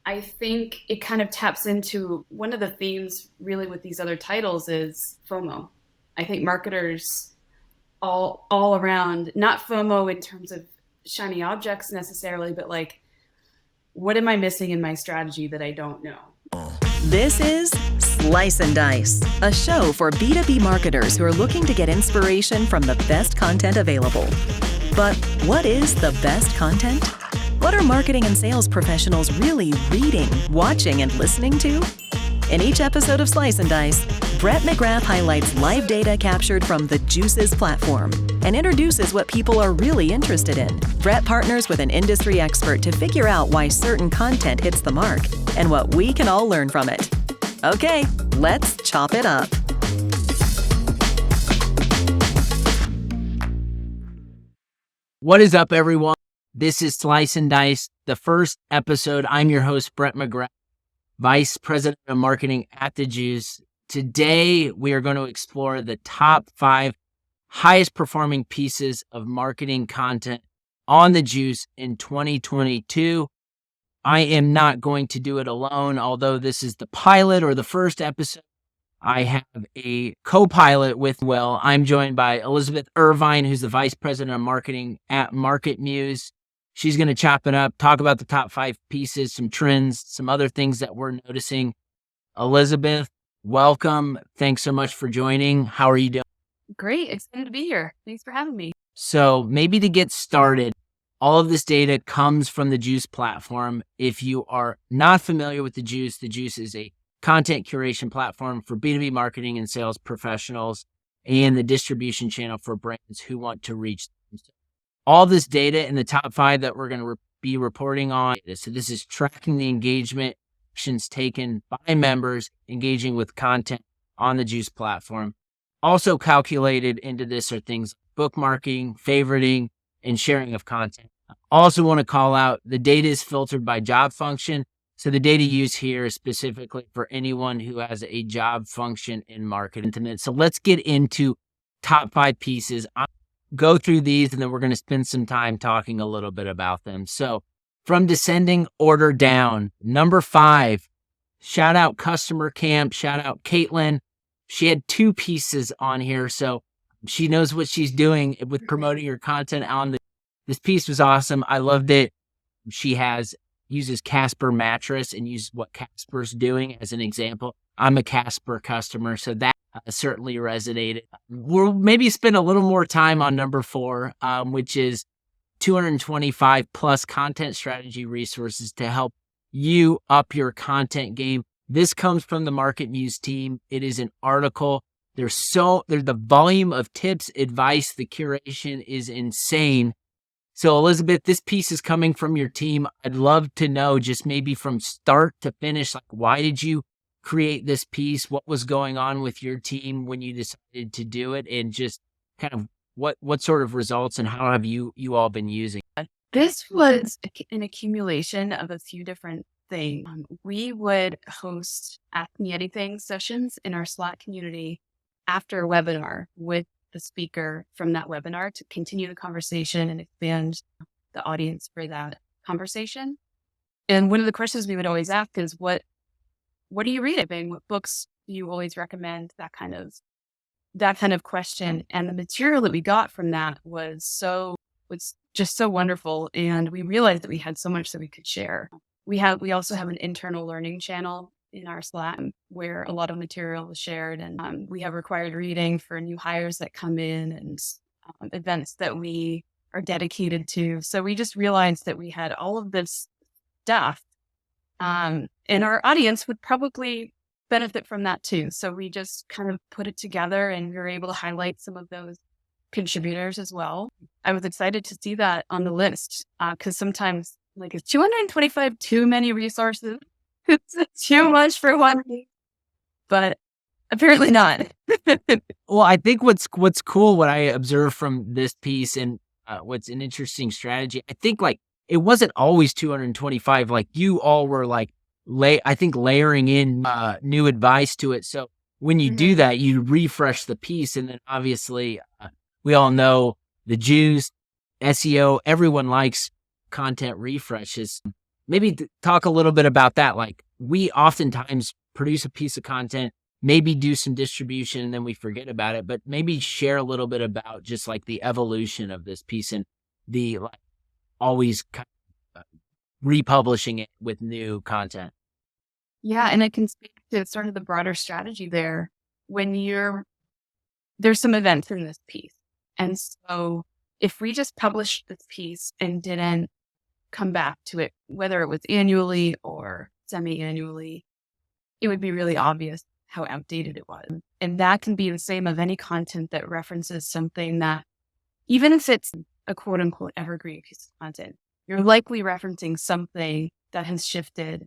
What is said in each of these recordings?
I think it kind of taps into one of the themes really with these other titles is FOMO. I think marketers all around, not FOMO in terms of shiny objects necessarily, but like, what am I missing in my strategy that I don't know? This is Slice and Dice, a show for B2B marketers who are looking to get inspiration from the best content available. But what is the best content? What are marketing and sales professionals really reading, watching, and listening to? In each episode of Slice and Dice, Brett McGrath highlights live data captured from the Juices platform and introduces what people are really interested in. Brett partners with an industry expert to figure out why certain content hits the mark and what we can all learn from it. Okay, let's chop it up. What is up, everyone? This is Slice and Dice, the first episode. I'm your host, Brett McGrath, Vice President of Marketing at the Juice. Today, we are going to explore the top 5 highest performing pieces of marketing content on the Juice in 2022. I am not going to do it alone, although this is the pilot or the first episode. I have a co-pilot with Will. I'm joined by Elizabeth Irvine, who's the Vice President of Marketing at MarketMuse. She's going to chop it up, talk about the top 5 pieces, some trends, some other things that we're noticing. Elizabeth, welcome. Thanks so much for joining. How are you doing? Great. Excited to be here. Thanks for having me. So maybe to get started, all of this data comes from the Juice platform. If you are not familiar with the Juice is a content curation platform for B2B marketing and sales professionals and the distribution channel for brands who want to reach them. All this data in the top 5 that we're going to be reporting on. So this is tracking the engagement actions taken by members engaging with content on the Juice platform. Also calculated into this are things like bookmarking, favoriting, and sharing of content. I also want to call out the data is filtered by job function. So the data used here is specifically for anyone who has a job function in marketing. So let's get into top 5 pieces. I'll go through these and then we're going to spend some time talking a little bit about them. So from descending order down, number 5, shout out Customer Camp, shout out Caitlin. She had 2 pieces on here, so she knows what she's doing with promoting her content on this piece was awesome. I loved it. She uses Casper mattress and uses what Casper's doing as an example. I'm a Casper customer, so that certainly resonated. We'll maybe spend a little more time on number 4, which is 225 plus content strategy resources to help you up your content game. This comes from the MarketMuse team. It is an article. There's the volume of tips, advice, the curation is insane. So Elizabeth, this piece is coming from your team. I'd love to know just maybe from start to finish, like why did you create this piece? What was going on with your team when you decided to do it? And just kind of what sort of results and how have you all been using it? This was an accumulation of a few different things. We would host Ask Me Anything sessions in our Slack community after a webinar with the speaker from that webinar to continue the conversation and expand the audience for that conversation. And one of the questions we would always ask is, what are you reading? What books do you always recommend? That kind of question. And the material that we got from that was just so wonderful. And we realized that we had so much that we could share. We also have an internal learning channel in our Slack where a lot of material is shared, and we have required reading for new hires that come in and events that we are dedicated to. So we just realized that we had all of this stuff, and our audience would probably benefit from that too. So we just kind of put it together, and we were able to highlight some of those contributors as well. I was excited to see that on the list because sometimes, like, is 225 too many resources? It's too much for one week, but apparently not. Well, I think what's cool, what I observed from this piece and what's an interesting strategy, I think like it wasn't always 225. Like you all were like, I think layering in new advice to it. So when you do that, you refresh the piece. And then obviously we all know the Juice, SEO, everyone likes content refreshes. maybe talk a little bit about that. Like, we oftentimes produce a piece of content, maybe do some distribution, and then we forget about it, but maybe share a little bit about just like the evolution of this piece and the like always kind of republishing it with new content. Yeah, and I can speak to sort of the broader strategy there. When there's some events in this piece. And so if we just published this piece and didn't come back to it, whether it was annually or semi-annually, it would be really obvious how outdated it was. And that can be the same of any content that references something that, even if it's a quote unquote evergreen piece of content, you're likely referencing something that has shifted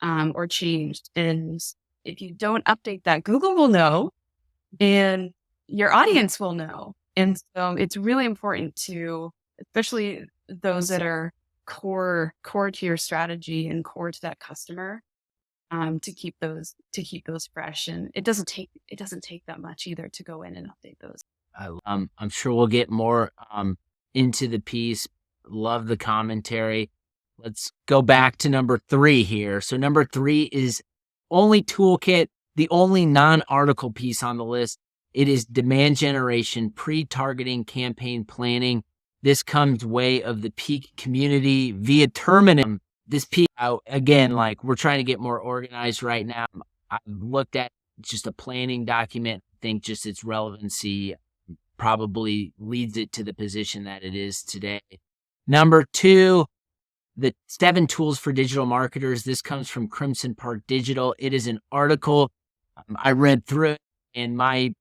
or changed. And if you don't update that, Google will know and your audience will know. And so it's really important to, especially those that are core to your strategy and core to that customer, to keep those fresh. And it doesn't take that much either to go in and update those. I'm sure we'll get more into the piece. Love the commentary. Let's go back to number 3 here. So number 3 is only toolkit, the only non-article piece on the list. It is demand generation, pre-targeting, campaign planning. This comes way of the peak community via Terminum. This peak out again, like we're trying to get more organized right now. I've looked at just a planning document. I think just its relevancy probably leads it to the position that it is today. Number 2, the 7 tools for digital marketers. This comes from Crimson Park Digital. It is an article. I read through it, and my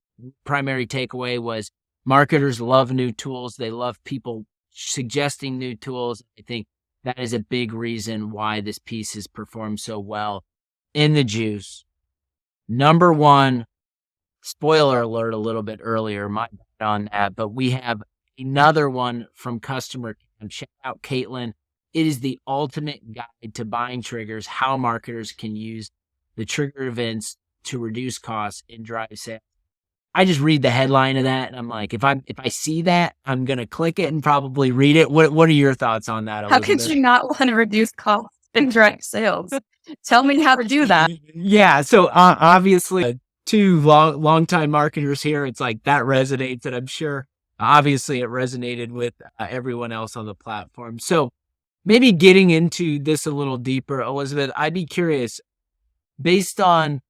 primary takeaway was marketers love new tools. They love people suggesting new tools. I think that is a big reason why this piece has performed so well in the juice. Number 1, spoiler alert a little bit earlier, my bad on that, but we have another one from customer. Shout out Caitlin. It is the ultimate guide to buying triggers, how marketers can use the trigger events to reduce costs and drive sales. I just read the headline of that and I'm like, if I see that, I'm going to click it and probably read it. What are your thoughts on that, Elizabeth? How could you not want to reduce costs and drive sales? Tell me how to do that. Yeah. So obviously 2 long-time marketers here. It's like that resonates, and I'm sure obviously it resonated with everyone else on the platform. So maybe getting into this a little deeper, Elizabeth, I'd be curious, based on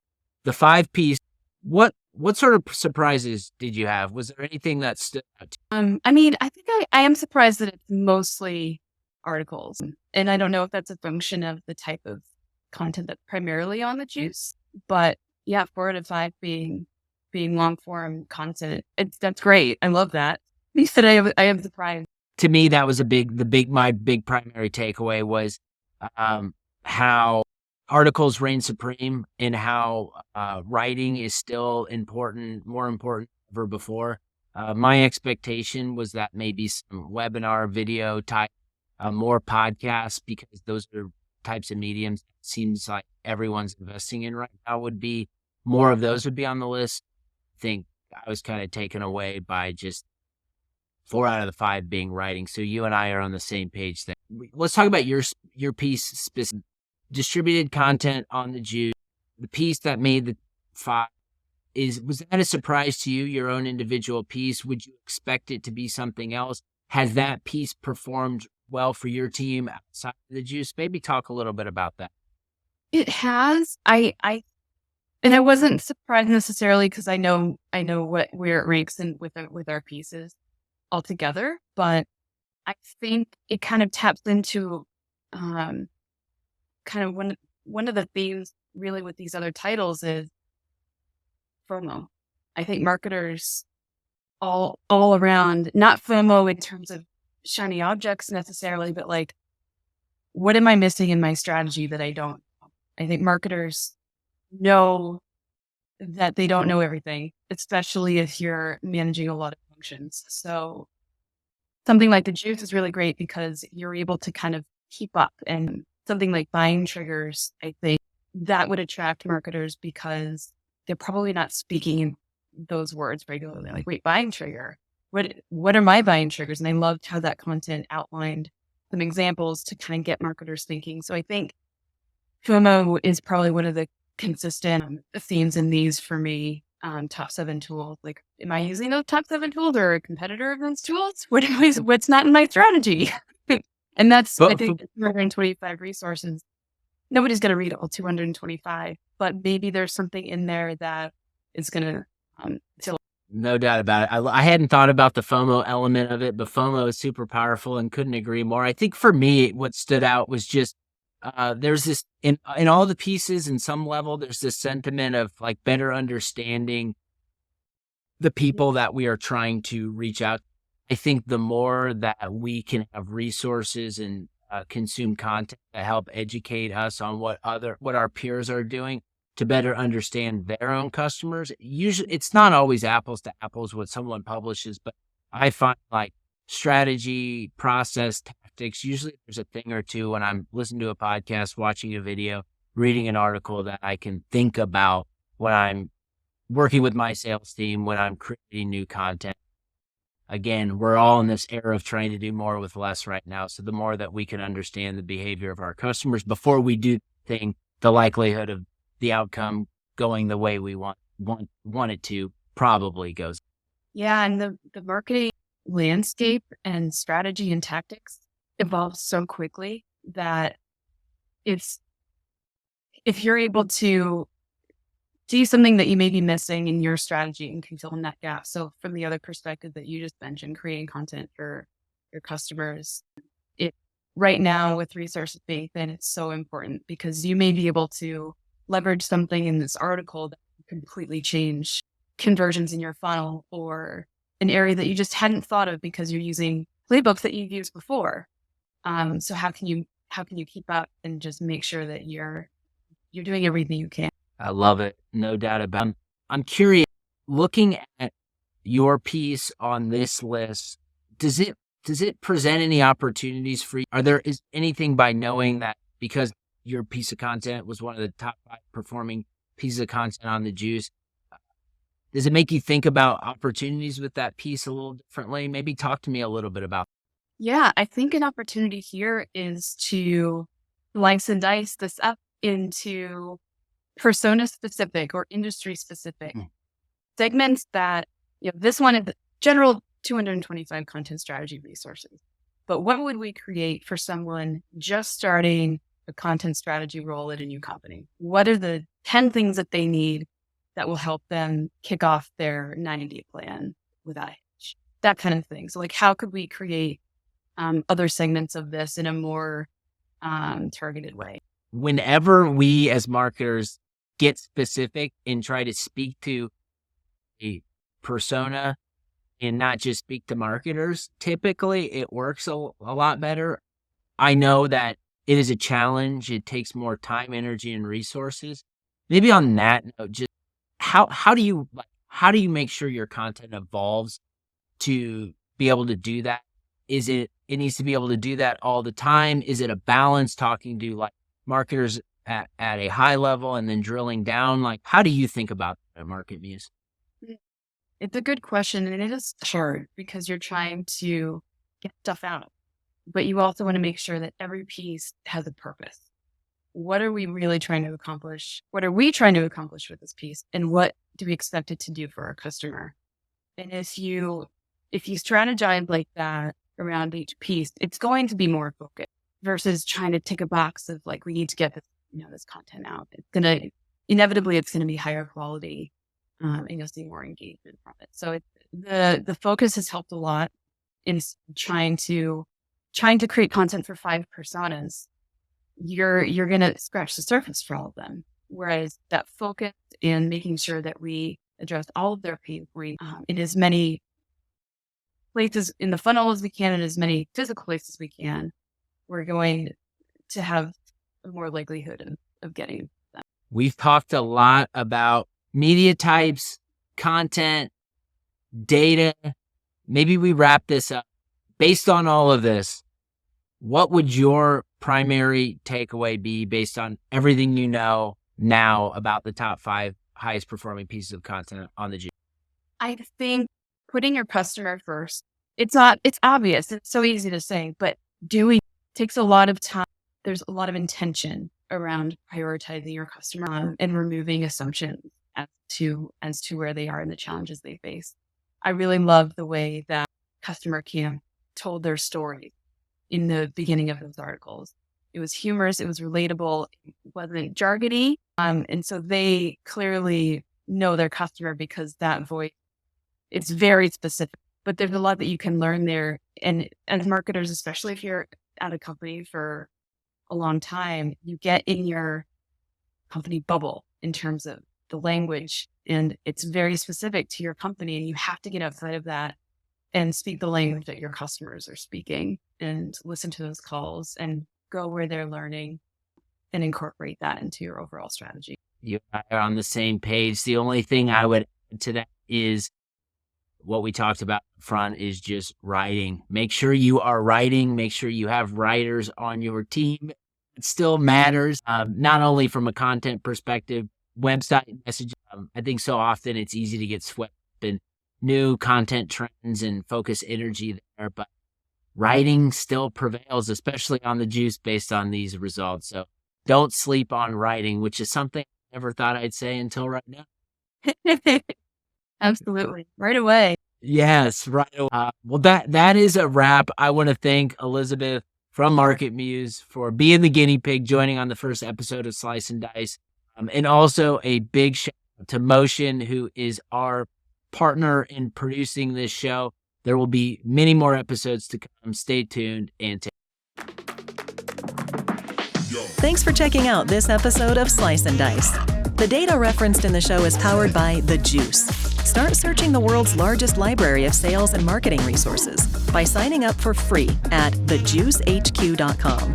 the 5 piece, what sort of surprises did you have? Was there anything that stood out? I mean, I think I am surprised that it's mostly articles. And I don't know if that's a function of the type of content that's primarily on the juice, but yeah, 4 out of 5 being long form content. That's great. I love that. You said I am surprised. To me, that was my big primary takeaway was how articles reign supreme and how writing is still important, more important than ever before. My expectation was that maybe some webinar, video type, more podcasts, because those are types of mediums it seems like everyone's investing in right now, would be more of those would be on the list. I think I was kind of taken away by just 4 out of the 5 being writing. So you and I are on the same page there. Let's talk about your piece specific. Distributed content on the juice. The piece that made the 5 was that a surprise to you, your own individual piece? Would you expect it to be something else? Has that piece performed well for your team outside of the juice? Maybe talk a little bit about that. It has. And I wasn't surprised necessarily because I know where it ranks in with our pieces altogether, but I think it kind of taps into kind of one of the themes really with these other titles is FOMO. I think marketers all around, not FOMO in terms of shiny objects necessarily, but like, what am I missing in my strategy that I don't know? I think marketers know that they don't know everything, especially if you're managing a lot of functions. So something like the juice is really great because you're able to kind of keep up. And something like buying triggers, I think that would attract marketers because they're probably not speaking those words regularly. Like, wait, buying trigger. What are my buying triggers? And I loved how that content outlined some examples to kind of get marketers thinking. So I think FOMO is probably one of the consistent themes in these for me. Top 7 tools. Like, am I using those top 7 tools or a competitor of those tools? What's not in my strategy? And that's, I But think, 225 resources. Nobody's going to read all 225, but maybe there's something in there that is going to feel. no doubt about it. I hadn't thought about the FOMO element of it, but FOMO is super powerful and couldn't agree more. I think for me, what stood out was just there's this in all the pieces in some level, there's this sentiment of like better understanding the people that we are trying to reach out. I think the more that we can have resources and consume content to help educate us on what our peers are doing to better understand their own customers. Usually it's not always apples to apples what someone publishes, but I find like strategy, process, tactics, usually there's a thing or two when I'm listening to a podcast, watching a video, reading an article that I can think about when I'm working with my sales team, when I'm creating new content. Again, we're all in this era of trying to do more with less right now. So the more that we can understand the behavior of our customers before we do the thing, the likelihood of the outcome going the way we want it to probably goes. Yeah, and the marketing landscape and strategy and tactics evolves so quickly that if you're able to see something that you may be missing in your strategy and can fill in that gap. So from the other perspective that you just mentioned, creating content for your customers, right now with resources being thin, it's so important because you may be able to leverage something in this article that can completely change conversions in your funnel or an area that you just hadn't thought of because you're using playbooks that you've used before. So how can you keep up and just make sure that you're doing everything you can? I love it. No doubt about it. I'm curious, looking at your piece on this list, does it present any opportunities for you? Is anything by knowing that because your piece of content was one of the top 5 performing pieces of content on the Juice, does it make you think about opportunities with that piece a little differently? Maybe talk to me a little bit about. Yeah, I think an opportunity here is to slice and dice this up into persona specific or industry specific segments that, this one is the general 225 content strategy resources. But what would we create for someone just starting a content strategy role at a new company? What are the 10 things that they need that will help them kick off their 90-day plan without a hitch? That kind of thing. So like, how could we create other segments of this in a more targeted way? Whenever we as marketers get specific and try to speak to a persona and not just speak to marketers, typically it works a lot better. I know that it is a challenge. It takes more time, energy, and resources. Maybe on that note, just how do you make sure your content evolves to be able to do that? It needs to be able to do that all the time? Is it a balance talking to like marketers at a high level and then drilling down? Like, how do you think about that at MarketMuse? It's a good question, and it is hard because you're trying to get stuff out, but you also want to make sure that every piece has a purpose. What are we really trying to accomplish? What are we trying to accomplish with this piece? And what do we expect it to do for our customer? And if you strategize like that around each piece, it's going to be more focused versus trying to tick a box of like, we need to get this, this content out. Inevitably it's going to be higher quality, and you'll see more engagement from it. So the focus has helped a lot in trying to create content for 5 personas. You're going to scratch the surface for all of them. Whereas that focus in making sure that we address all of their pain points in as many places in the funnel as we can and as many physical places as we can, we're going to have a more likelihood of getting them. We've talked a lot about media types, content, data. Maybe we wrap this up. Based on all of this, what would your primary takeaway be based on everything you know now about the top 5 highest performing pieces of content on the Juice? I think putting your customer first, it's obvious. It's so easy to say, but doing takes a lot of time. There's a lot of intention around prioritizing your customer and removing assumptions as to where they are and the challenges they face. I really love the way that Customer Camp told their story in the beginning of those articles. It was humorous, it was relatable, it wasn't jargony. And so they clearly know their customer because that voice, it's very specific. But there's a lot that you can learn there. And as marketers, especially if you're at a company for a long time, you get in your company bubble in terms of the language, and it's very specific to your company, and you have to get outside of that and speak the language that your customers are speaking and listen to those calls and go where they're learning and incorporate that into your overall strategy. You are on the same page. The only thing I would add to that is what we talked about up front is just writing. Make sure you are writing. Make sure you have writers on your team. It still matters, not only from a content perspective, website messaging. I think so often it's easy to get swept up in new content trends and focus energy there, but writing still prevails, especially on the juice based on these results. So don't sleep on writing, which is something I never thought I'd say until right now. Absolutely. Right away. Yes, right away. Well, that is a wrap. I want to thank Elizabeth from MarketMuse for being the guinea pig, joining on the first episode of Slice and Dice. And also a big shout out to Motion, who is our partner in producing this show. There will be many more episodes to come. Stay tuned and Thanks for checking out this episode of Slice and Dice. The data referenced in the show is powered by The Juice. Start searching the world's largest library of sales and marketing resources by signing up for free at thejuicehq.com.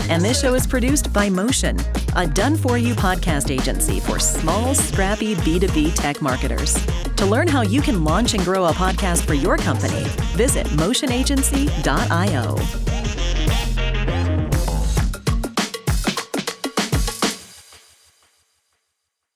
And this show is produced by Motion, a done-for-you podcast agency for small, scrappy B2B tech marketers. To learn how you can launch and grow a podcast for your company, visit motionagency.io.